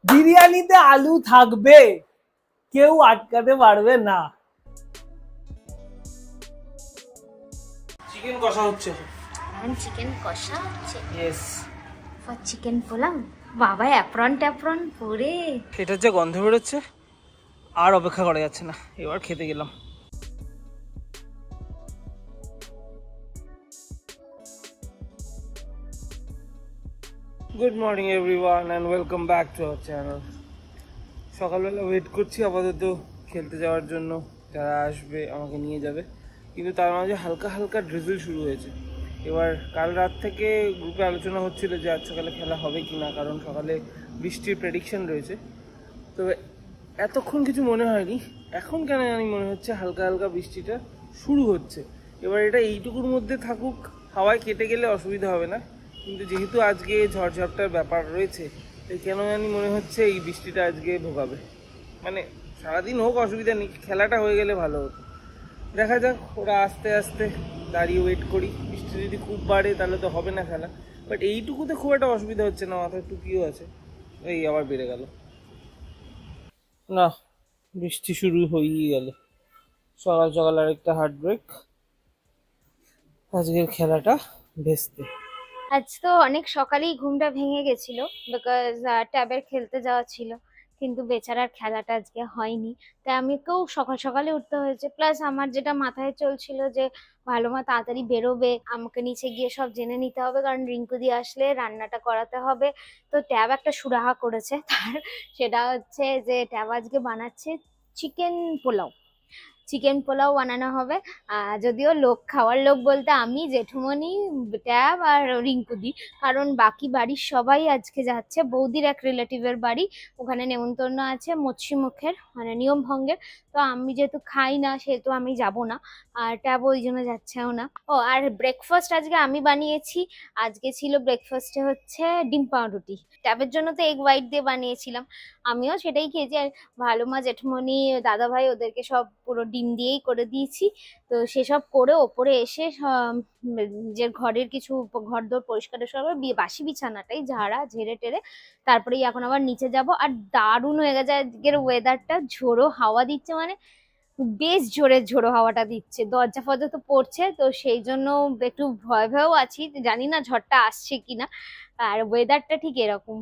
বিরিয়ানিতে আলু থাকবে, কেউ আটকাতে পারবে না। চিকেন কষা হচ্ছে। চিকেন কষা হচ্ছে। ইয়েস। For chicken pulao. বাবা অ্যাপ্রন ট্যাপ্রন পরে এটার যে গন্ধ বেরোচ্ছে আর অপেক্ষা করা যাচ্ছে না, এবার খেতে গেলাম। Good morning everyone and welcome back to our channel. সকালবেলা ওয়েট করছি আপাতত খেলতে যাওয়ার জন্য, যারা আসবে আমাকে নিয়ে যাবে, কিন্তু তার মাঝে হালকা হালকা ড্রিজল শুরু হয়েছে। এবার কাল রাত থেকে গ্রুপে আলোচনা হচ্ছিল যে আজ সকালে খেলা হবে কি না, কারণ সকালে বৃষ্টির প্রেডিকশন রয়েছে। তবে এতক্ষণ কিছু মনে হয়নি, এখন কেন জানি মনে হচ্ছে হালকা হালকা বৃষ্টিটা শুরু হচ্ছে। এবার এটা এইটুকুর মধ্যে থাকুক, হাওয়ায় কেটে গেলে অসুবিধা হবে না, কিন্তু যেহেতু আজকে ঝড়ঝাপটার ব্যাপার রয়েছে, তাই কেন জানি মনে হচ্ছে এই বৃষ্টিটা আজকে ভোগাবে। মানে সারাদিন হোক অসুবিধা নেই, খেলাটা হয়ে গেলে ভালো হতো। দেখা যাক, ওরা আস্তে আস্তে দাঁড়িয়ে ওয়েট করি। বৃষ্টি যদি খুব বাড়ে তাহলে তো হবে না খেলা, বাট এইটুকুতে খুব একটা অসুবিধা হচ্ছে না, মাথায় টুপিও আছে। এই আবার বেড়ে গেল না, বৃষ্টি শুরু হয়েই গেল। সকাল সকাল আরেকটা হার্ট ব্রেক, আজকের খেলাটা ভেস্তে। আজ তো অনেক সকালেই ঘুমটা ভেঙে গেছিল, বিকজ ট্যাবের খেলতে যাওয়া ছিল, কিন্তু বেচারার খেলাটা আজকে হয়নি। তাই আমাকেও সকাল সকালে উঠতে হয়েছে। প্লাস আমার যেটা মাথায় চলছিল যে ভালো মা তাড়াতাড়ি বেরোবে, আমাকে নিচে গিয়ে সব জেনে নিতে হবে, কারণ রিঙ্কু দি আসলে রান্নাটা করাতে হবে। তো ট্যাব একটা সুরাহা করেছে তার, সেটা হচ্ছে যে ট্যাব আজকে বানাচ্ছে চিকেন পোলাও। চিকেন পোলাও বানানো হবে। যদিও লোক খাওয়ার লোক বলতে আমি, জেঠুমনি, ট্যাব আর রিঙ্কুদি, কারণ বাকি বাড়ির সবাই আজকে যাচ্ছে বৌদির এক রিলেটিভের বাড়ি, ওখানে নেমন্তন্ন আছে মৎস্য মুখের, মানে নিয়ম ভঙ্গের। তো আমি যেহেতু খাই না সেহেতু আমি যাব না, আর ট্যাব ওই জন্য যাচ্ছেও না। ও আর ব্রেকফাস্ট আজকে আমি বানিয়েছি। আজকে ছিল ব্রেকফাস্টে হচ্ছে ডিম পাউরুটি। ট্যাবের জন্য তো এগ হোয়াইট দিয়ে বানিয়েছিলাম, আমিও সেটাই খেয়েছি। আর ভালো মা, জেঠমনি, দাদা ভাই ওদেরকে সব পুরো ডিম দিয়েই করে দিয়েছি। তো সেসব করে ওপরে এসে নিজের ঘরের কিছু ঘরদোর পরিষ্কার টরিষ্কার করে বাসি বিছানাটাই ঝাড়া ঝেড়ে টেরে তারপরেই এখন আবার নিচে যাব। আর দারুণ হয়ে গেছে আজকের ওয়েদারটা, ঝোড়ো হাওয়া দিচ্ছে, মানে বেশ জোরে ঝোড়ো হাওয়াটা দিচ্ছে। দরজা ফরজা তো পড়ছে, তো সেই জন্য একটু ভয় ভয়েও আছি, জানি না ঝড়টা আসছে কিনা। আর ওয়েদারটা ঠিক এরকম,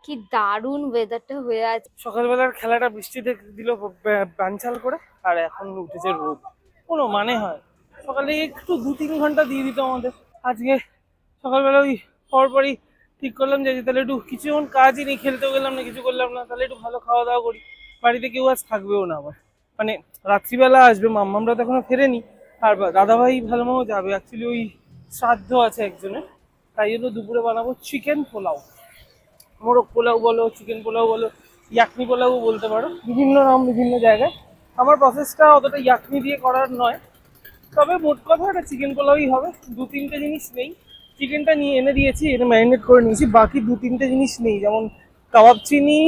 কি দারুণ ওয়েদারটা হয়ে আছে। সকালবেলার খেলাটা বৃষ্টিতে দিল বানচাল করে, আর এখন উঠেছে রোদ। কোনো মানে হয়? সকালে একটু 2-3 ঘন্টা দিয়ে দিত আমাদের। আজকে সকালবেলা ওই পরপরই ঠিক করলাম যে তাহলে একটু কিছুক্ষণ কাজই নেই, খেলতেও গেলাম না, কিছু করলাম না, তাহলে একটু ভালো খাওয়া দাওয়া করি। বাড়িতে কেউ আজ থাকবেও না, আবার মানে রাত্রিবেলা আসবে, মাম্মামরা তো এখনো ফেরেনি। আর দাদাভাই ভালো মাও যাবে, অ্যাকচুয়ালি ওই শ্রাদ্ধ আছে একজনের, তাই জন্য দুপুরে বানাবো চিকেন পোলাও। মোরগ পোলাও বলো, চিকেন পোলাও বলো, ইয়াকনি পোলাও বলতে পারো, বিভিন্ন নাম বিভিন্ন জায়গায়। আমার প্রসেসটা অতটা ইয়াকনি দিয়ে করার নয়, তবে মোট কথা একটা চিকেন পোলাওই হবে। 2-3টে জিনিস নেই। চিকেনটা নিয়ে এনে দিয়েছি, এটা ম্যারিনেট করে নিয়েছি, বাকি 2-3টে জিনিস নেই, যেমন কাবাব চিনি,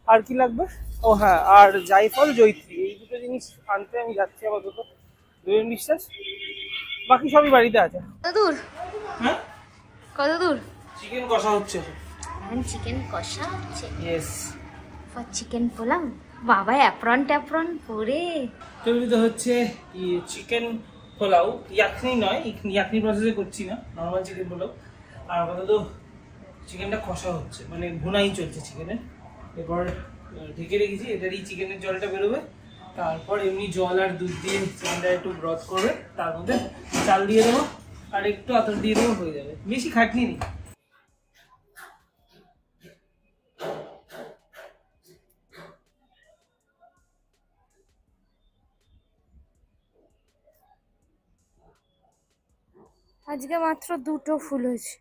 আর কি লাগবে, ও হ্যাঁ, আর জায়ফল জয়িত্রী, এই দুটো জিনিস আনতে আমি যাচ্ছি আপাতত। দুজন বিশ্বাস, বাকি সবই বাড়িতে আছে। কত দূর? হ্যাঁ, কত দূর? চিকেন কষা হচ্ছে। চিকেন কষা হচ্ছে। ইয়েস। For chicken pulao. বাবা অ্যাপ্রন ট্যাপ্রন পরে তৈরি হচ্ছে চিকেন পোলাও, ইয়াকনি নয়, ইয়াকনি প্রসেসে করছি না, নর্মাল চিকেন পোলাও। আর আপাতত চিকেনটা কষা হচ্ছে, মানে ভুনাই চলছে চিকেনের। এরপর ঢেকে রেখেছি, এটারই চিকেনের জলটা বেরোবে, তারপর এমনি জল আর দুধ দিয়ে চিকেনটা একটু ব্রথ করবে, তার মধ্যে চাল দিয়ে দেবো আর একটু আতর দিয়ে দেবো, হয়ে যাবে। বেশি খাটনি নেই। আজকে মাত্র 2টো ফুল হয়েছে।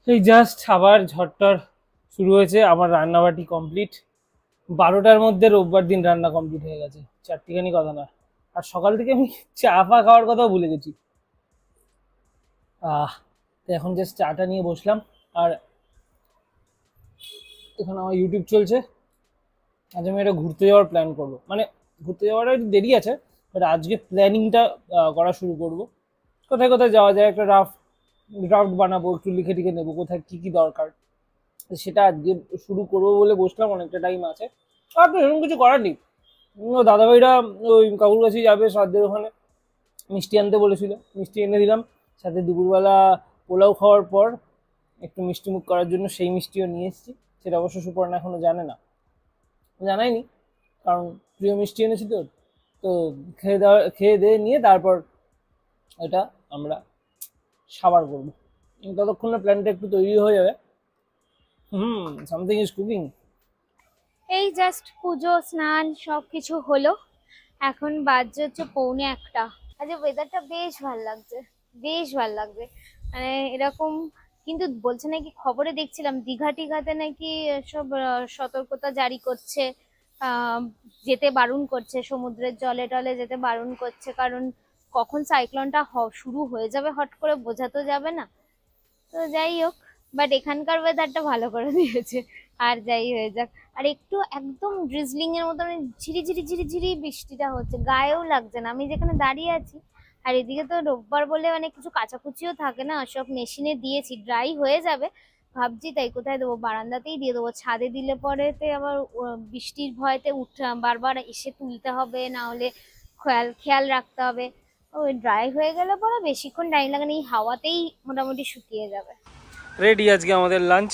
এই জাস্ট আবার ঝড়টর শুরু হয়েছে, আমার রান্নাবাটি কমপ্লিট। 12টার মধ্যে রোববার দিন রান্না কমপ্লিট হয়ে গেছে, চারটিখানি কথা না। আর সকাল থেকে আমি চা ফা খাওয়ার কথাও ভুলে গেছি। তো এখন জাস্ট চাটা নিয়ে বসলাম, আর এখন আমার ইউটিউব চলছে। আজ আমি একটা ঘুরতে যাওয়ার প্ল্যান করব, মানে ঘুরতে যাওয়াটা একটু দেরি আছে, বাট আজকে প্ল্যানিংটা করা শুরু করব। কোথায় কোথায় যাওয়া যায় একটা ড্রাফট বানাবো, একটু লিখে টিখে নেবো কোথায় কি কি দরকার। তো সেটা আজকে শুরু করবো বলে বসলাম, অনেকটা টাইম আছে। আর তো এরকম কিছু করার নেই। দাদাভাইরা ওই কাকুর কাছে যাবে শ্রাদ্ধের ওখানে, মিষ্টি আনতে বলেছিল, মিষ্টি এনে দিলাম। সাথে দুপুরবেলা পোলাও খাওয়ার পর একটু মিষ্টি মুখ করার জন্য সেই মিষ্টিও নিয়ে এসেছি। সেটা অবশ্য সুপর্ণা এখনো জানে না, জানাইনি, কারণ প্রিয় মিষ্টি এনেছি তো। তো খেয়ে দিয়ে নিয়ে তারপর এটা আমরা সাবার করবো। ততক্ষণ না প্ল্যানটা একটু তৈরি হয়ে যাবে। Something is cooking. এই জাস্ট পুজো স্নান সব কিছু হলো, এখন বাজছে হচ্ছে 1:45। আজ ওয়েদারটা বেশ ভালো লাগছে, বেশ ভালো লাগছে, মানে এরকম। কিন্তু বলছে নাকি, খবরে দেখছিলাম দীঘা টিঘাতে নাকি সব সতর্কতা জারি করছে, আহ যেতে বারণ করছে, সমুদ্রের জলে টলে যেতে বারণ করছে, কারণ কখন সাইক্লোনটা শুরু হয়ে যাবে হট করে বোঝা তো যাবে না। তো যাই হোক, বাট এখানকার ওয়েদারটা ভালো করে দিয়েছে, আর যাই হয়ে যাক। আর একটু একদম ড্রিজলিং এর মতন ঝিরি ঝিরি ঝিরি ঝিরি বৃষ্টিটা হচ্ছে, গায়েও লাগছে না। আমি যেখানে দাঁড়িয়ে আছি, আর এদিকে তো রোববার বলে মানে কিছু কাচাকুচিও থাকে না, সব মেশিনে দিয়েছি, ড্রাই হয়ে যাবে ভাবছি। তাই কোথায় দেবো, বারান্দাতেই দিয়ে দেবো। ছাদে দিলে পরেতে আবার বৃষ্টির ভয়তে বারবার এসে তুলতে হবে, না হলে খেয়াল খেয়াল রাখতে হবে। ওই ড্রাই হয়ে গেলে পরে বেশিক্ষণ টাইম লাগে না, এই হাওয়াতেই মোটামুটি শুকিয়ে যাবে। রেডি আজকে আমাদের লাঞ্চ,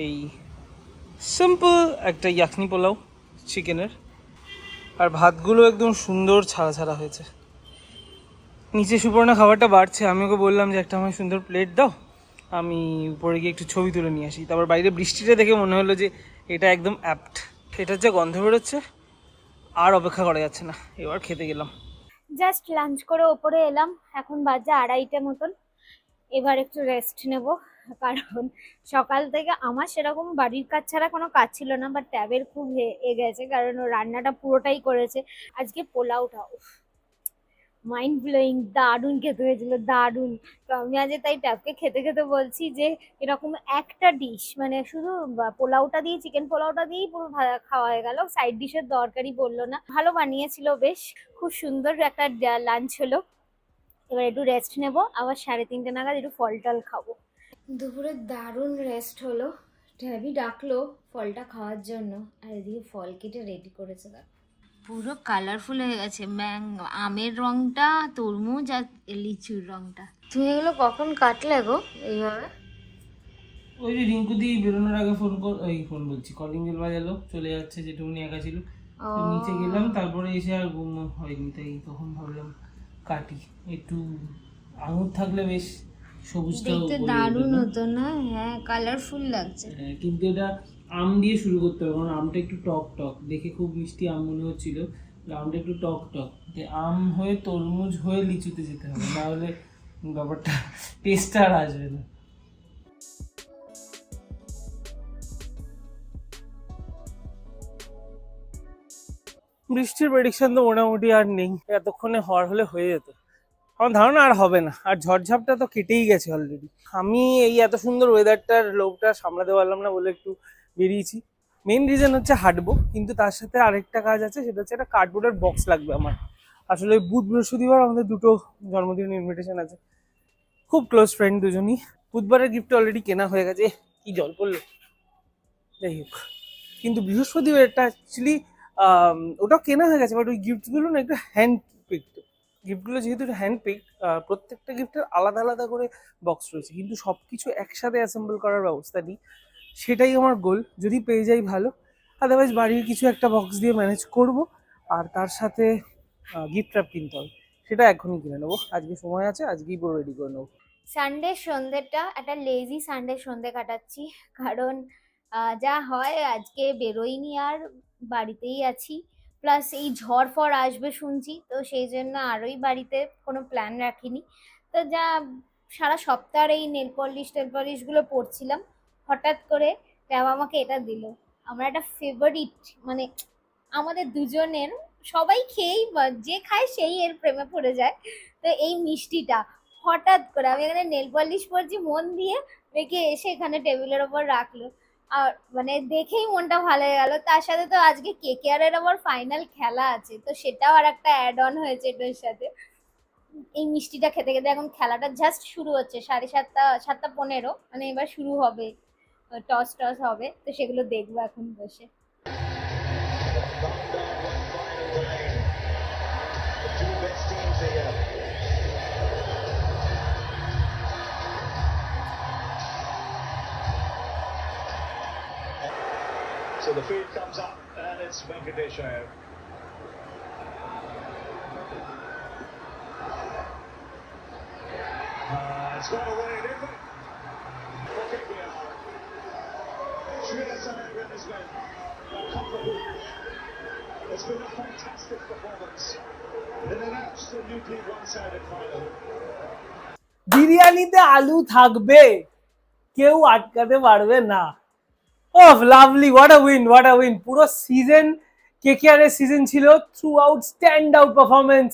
এই সিম্পল একটা ইয়াখনি পোলাও চিকেনের, আর ভাতগুলো একদম সুন্দর ছাড়া ছাড়া হয়েছে। নিচে সুপর্ণা খাবারটা বাড়ছে, আমি ওকে বললাম যে একটা আমার সুন্দর প্লেট দাও, আমি উপরে গিয়ে একটু ছবি তুলে নিয়ে আসি। তারপর বাইরে বৃষ্টিটা দেখে মনে হলো যে এটা একদম অ্যাপ্ট। এটার যা গন্ধ বেরোচ্ছে, আর অপেক্ষা করা যাচ্ছে না, এবার খেতে গেলাম। জাস্ট লাঞ্চ করে ওপরে এলাম, এখন বাজে 2:30 মতন। এবার একটু রেস্ট নেব, কারণ সকাল থেকে আমার সেরকম বাড়ির কাজ ছাড়া কোনো কাজ ছিল না, বাট ট্যাবের খুব গেছে, কারণ ও রান্নাটা পুরোটাই করেছে। আজকে পোলাওটা মাইন্ড ব্লোয়িং, দারুণ খেতে হয়েছিল, দারুণ। তো আমি আজ তাই ট্যাবকে খেতে খেতে বলছি যে এরকম একটা ডিশ, মানে শুধু পোলাওটা দিয়ে, চিকেন পোলাওটা দিয়েই পুরো খাওয়া হয়ে গেল, সাইড ডিশের দরকারই পড়লো না। ভালো বানিয়েছিল বেশ, খুব সুন্দর একটা লাঞ্চ হলো। এবার একটু রেস্ট নেব, আবার 3:30 নাগাদ একটু ফল টল খাবো। দুপুরে দারুণ রেস্ট হলো, ট্যাবি ডাকলো ফলটা খাওয়ার জন্য, আর এদিকে ফল কেটে রেডি করেছে। পুরো কালারফুল হয়ে গেছে, আমের রংটা, তরমুজ আর লিচুর রংটা। তুমি এগুলো কখন কাটলে গো এইভাবে? ওই যে রিঙ্কু দি বেরোনোর আগে ফোন বলছি, কলিং বেল বাজালো, চলে যাচ্ছে, যেটুকুনি একা ছিল। তো নিচে গেলাম, তারপরে এসে আর ঘুম হয়নি, তাই তখন ভাবলাম কাটি একটু। আঙুর থাকলে বেশ সবুজটাও দেখতে দারুণ হতো না? হ্যাঁ, কালারফুল লাগছে। কিন্তু এটা আম দিয়ে শুরু করতে হবে, কারণ আমটা একটু টক টক, দেখে খুব মিষ্টি আম মনে হচ্ছিল, আমটা একটু টক টক, আম হয়ে তরমুজ হয়ে লিচুতে যেতে হবে, নাহলে ব্যাপারটা টেস্টটা আর আসবে না। বৃষ্টির প্রেডিকশন তো মোটামুটি আর নেই, এতক্ষণে হওয়ার হলে হয়ে যেত। আমার ধারণা আর হবে না, আর ঝড়ঝাপটা তো কেটেই গেছে অলরেডি। আমি এই এত সুন্দর ওয়েদারটার লোভটা সামলাতে পারলাম না বলে একটু বেরিয়েছি। মেইন রিজন হচ্ছে হাঁটবো, কিন্তু তার সাথে আরেকটা কাজ আছে, সেটা হচ্ছে একটা কার্ডবোর্ডের বক্স লাগবে আমার। আসলে বুধ বৃহস্পতিবার আমাদের দুটো জন্মদিনের ইনভিটেশন আছে, খুব ক্লোজ ফ্রেন্ড দুজনই। বুধবারের গিফট অলরেডি কেনা হয়ে গেছে, কি জল পড়লো, যাই হোক। কিন্তু বৃহস্পতিবারটা অ্যাকচুয়ালি ওটাও কেনা হয়ে গেছে, বাট ওই গিফটগুলো না একটু হ্যান্ড পিকড। গিফটগুলো যেহেতু হ্যান্ড পিক, প্রত্যেকটা গিফটের আলাদা আলাদা করে বক্স রয়েছে, কিন্তু সব কিছু একসাথে অ্যাসেম্বল করার ব্যবস্থা নেই। সেটাই আমার গোল, যদি পেয়ে যাই ভালো, আদারওয়াইজ বাড়ির কিছু একটা বক্স দিয়ে ম্যানেজ করব। আর তার সাথে গিফট র্যাপ কিনতে হবে, সেটা এখনই কিনে নেবো, আজকে সময় আছে, আজকেই পুরো রেডি করে নেবো। সানডে সন্ধ্যেটা একটা লেজি সানডে সন্ধ্যে কাটাচ্ছি, কারণ যা হয় আজকে বেরোইনি, আর বাড়িতেই আছি। প্লাস এই ঝড় ফড় আসবে শুনছি, তো সেই জন্য আরোই বাড়িতে কোনো প্ল্যান রাখিনি। তো যা সারা সপ্তাহের এই নেল পলিশগুলো পরছিলাম, হঠাৎ করে ট্যাব আমাকে এটা দিল। আমার একটা ফেভারিট, মানে আমাদের দুজনের সবাই খেয়েই যে খায় সেই এর প্রেমে পড়ে যায়। তো এই মিষ্টিটা হঠাৎ করে আমি এখানে নেল পলিশ পরছি মন দিয়ে, মেয়েকে এসে এখানে টেবিলের ওপর রাখলো। আর মানে দেখেই মনটা ভালো হয়ে গেল। তার সাথে তো আজকে কেকেআর এর আবার ফাইনাল খেলা আছে, তো সেটাও আর একটা অ্যাড অন হয়েছে এটার সাথে। এই মিষ্টিটা খেতে খেতে এখন খেলাটা জাস্ট শুরু হচ্ছে, 7:30 7:15 মানে এবার শুরু হবে, টস টস হবে, তো সেগুলো দেখবো এখন বসে। So the feed comes up and it's Venkatesh Iyer. It's gone away, didn't it? For KKR. Shreyas Iyer and his men. It's been a fantastic performance in an absolutely one-sided final. বিরিয়ানিতে আলু থাকবে, কেউ আটকাতে পারবে না। Oh, lovely, what a win, what a win. পুরো season KKR এর season ছিল, through out stand out performance.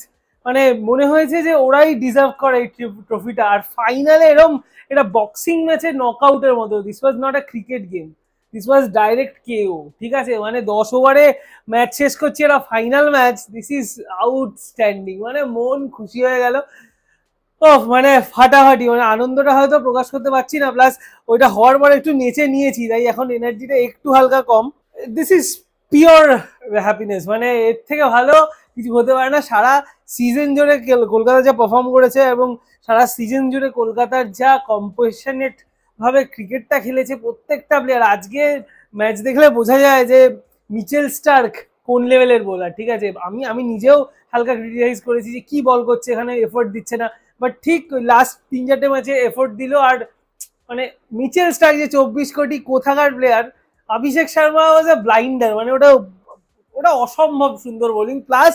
মানে মনে হয়েছে যে ওরাই ডিজার্ভ করে এই ট্রফিটা। আর ফাইনালে এরকম এটা বক্সিং ম্যাচের নকআউটের মতো, this was not a cricket game, this was direct কেও। ঠিক আছে, মানে 10 ওভারে ম্যাচ শেষ করছে এরা, final match, this is outstanding. মানে মন খুশি হয়ে গেল। ও মানে ফাটাফাটি, মানে আনন্দটা হয়তো প্রকাশ করতে পারছি না, প্লাস ওইটা হওয়ার পর একটু নেচে নিয়েছি, তাই এখন এনার্জিটা একটু হালকা কম। দিস ইজ পিওর হ্যাপিনেস, মানে এর থেকে ভালো কিছু হতে পারে না। সারা সিজন জুড়ে কলকাতা যা পারফর্ম করেছে এবং সারা সিজন জুড়ে কলকাতার যা কম্পোজিশনেট ভাবে ক্রিকেটটা খেলেছে প্রত্যেকটা প্লেয়ার, আজকে ম্যাচ দেখলে বোঝা যায় যে মিচেল স্টার্ক কোন লেভেলের বোলার। ঠিক আছে, আমি নিজেও হালকা ক্রিটিসাইজ করেছি যে কি বল করছে, এখানে এফোর্ট দিচ্ছে না, বাট ঠিক লাস্ট 3-4টে ম্যাচে এফোর্ট দিল। আর মানে মিচেল স্টার্ক যে 24 কোটি কোথাকার প্লেয়ার, অভিষেক শর্মা ওয়াজ আ ব্লাইন্ডার, মানে ওটা অসম্ভব সুন্দর বোলিং। প্লাস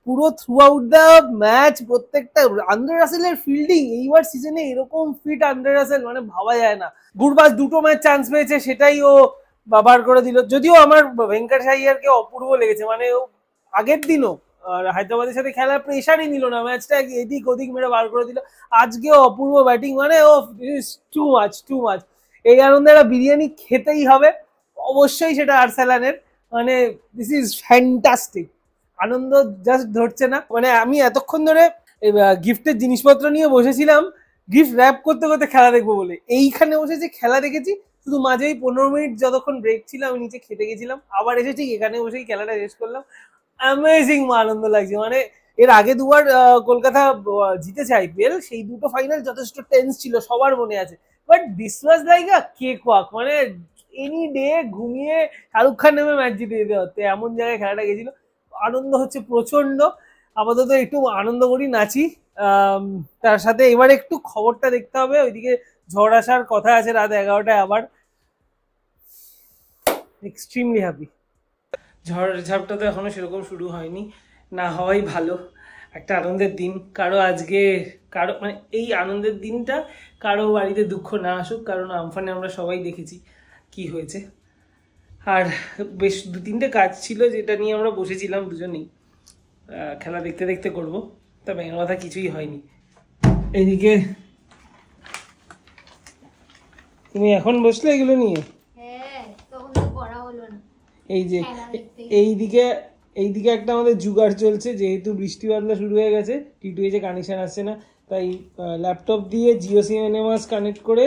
পুরো থ্রু আউট দ্য ম্যাচ প্রত্যেকটা আন্দ্রে রাসেলের ফিল্ডিং, এইবার সিজনে এরকম ফিট আন্দ্রে রাসেল মানে ভাবা যায় না। গুরবাজ 2টো ম্যাচ চান্স পেয়েছে, সেটাই ও বার করে দিল। যদিও আমার ভেঙ্কটেশ আইয়ারকে অপূর্ব লেগেছে, মানে ও আগের দিনও হায়দ্রাবাদের সাথে খেলার প্রেশারই নিল না, ম্যাচটা এদিক ওদিক মেরে বার করে দিল। আজকেও অপূর্ব ব্যাটিং, মানে ও টু মাচ। এই আনন্দে একটা বিরিয়ানি খেতেই হবে অবশ্যই, সেটা আর্সেলানের। মানে দিস ইজ ফ্যান্টাস্টিক, আনন্দ জাস্ট ধরছে না। মানে আমি এতক্ষণ ধরে গিফটের জিনিসপত্র নিয়ে বসেছিলাম, গিফট র্যাপ করতে করতে খেলা দেখবো বলে, এইখানে বসে যে খেলা দেখেছি, শুধু মাঝেই 15 মিনিট যতক্ষণ ব্রেক ছিল আমি নিচে খেতে গেছিলাম, আবার এসে ঠিক এখানে বসেই খেলাটা শেষ করলাম। অ্যামেজিং আনন্দ লাগছে। মানে এর আগে দুবার কলকাতা জিতেছে আইপিএল, সেই দুটো ফাইনাল যথেষ্ট টেন্স ছিল, সবার মনে আছে। But this was like a cake walk, মানে এনি ডে ঘুমিয়ে শাহরুখ খান নেমে ম্যাচ জিতে যেতে হতো, এমন জায়গায় খেলাটা গেছিল। আনন্দ হচ্ছে প্রচন্ড। আপাতত একটু আনন্দ করি, নাচি। তার সাথে এবার একটু খবরটা দেখতে হবে, ওইদিকে ঝড় আসার কথা আছে রাত 11টায় আবার। Extremely happy. ঝড় ঝাপটা তো এখনো সেরকম শুরু হয়নি, না হওয়াই ভালো। একটা আনন্দের দিন, কারো মানে এই আনন্দের দিনটা কারো বাড়িতে দুঃখ না আসুক, কারণ আমফানে আমরা সবাই দেখেছি কি হয়েছে। আর বেশ 2-3টে কাজ ছিল যেটা নিয়ে আমরা বসেছিলাম দুজনেই, খেলা দেখতে দেখতে করবো, তা ব্যাঙের কথা কিছুই হয়নি। এইদিকে তুমি এখন বসলে এগুলো নিয়ে, এই যে এইদিকে একটা আমাদের জুগাড় চলছে, যেহেতু বৃষ্টি বাদলা শুরু হয়ে গেছে, টি2 কানেকশন আসছে না, তাই ল্যাপটপ দিয়ে জিও সিনেমাস কানেক্ট করে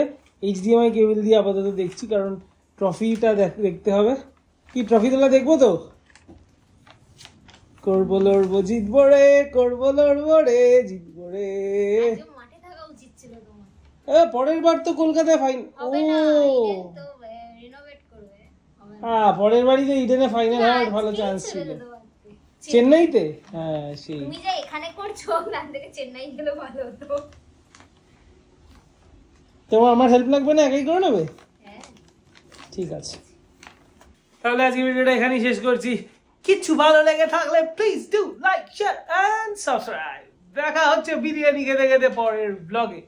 HDMI কেবল দিয়ে আপাতত দেখছি, কারণ ট্রফিটা দেখতে হবে। কি ট্রফি তোলা দেখবো তো, করবো লড়বো জিতবো রে, করবো লড়বো রে জিতবো রে। পরের বার তো কলকাতায় ফাইনাল, হ্যাঁ পরের বাড়িতে ইডেনে ফাইনাল হওয়ার ভালো চান্স ছিল, চেন্নাইতে। হ্যাঁ সেই তুমি যে এখানে করছো, ওখান থেকে চেন্নাই গেলে ভালো হতো। তোমার আমার হেল্প লাগবে না, একাই করে নেবে? হ্যাঁ ঠিক আছে, তাহলে আজকে ভিডিওটা এখানেই শেষ করছি। কিছু ভালো লেগে থাকলে please do like, share and subscribe. দেখা হচ্ছে বিরিয়ানি খেতে খেতে পরের ব্লগে।